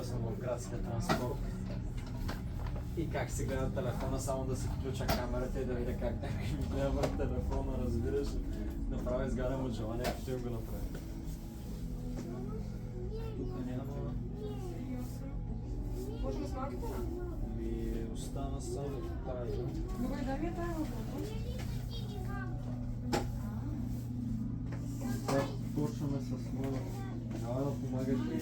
Пасажира съм в градския транспорт. И как си гледа телефона, само да си включа камерата и да видя как някой ми гледа в телефона, разбираш. Направо изгарям от желание, като им го направя. Тук няма. Можем с малките? Остана само тази. Добре, дай ми я тая въпрос. Сега почваме с моя. Давай да помагаш да я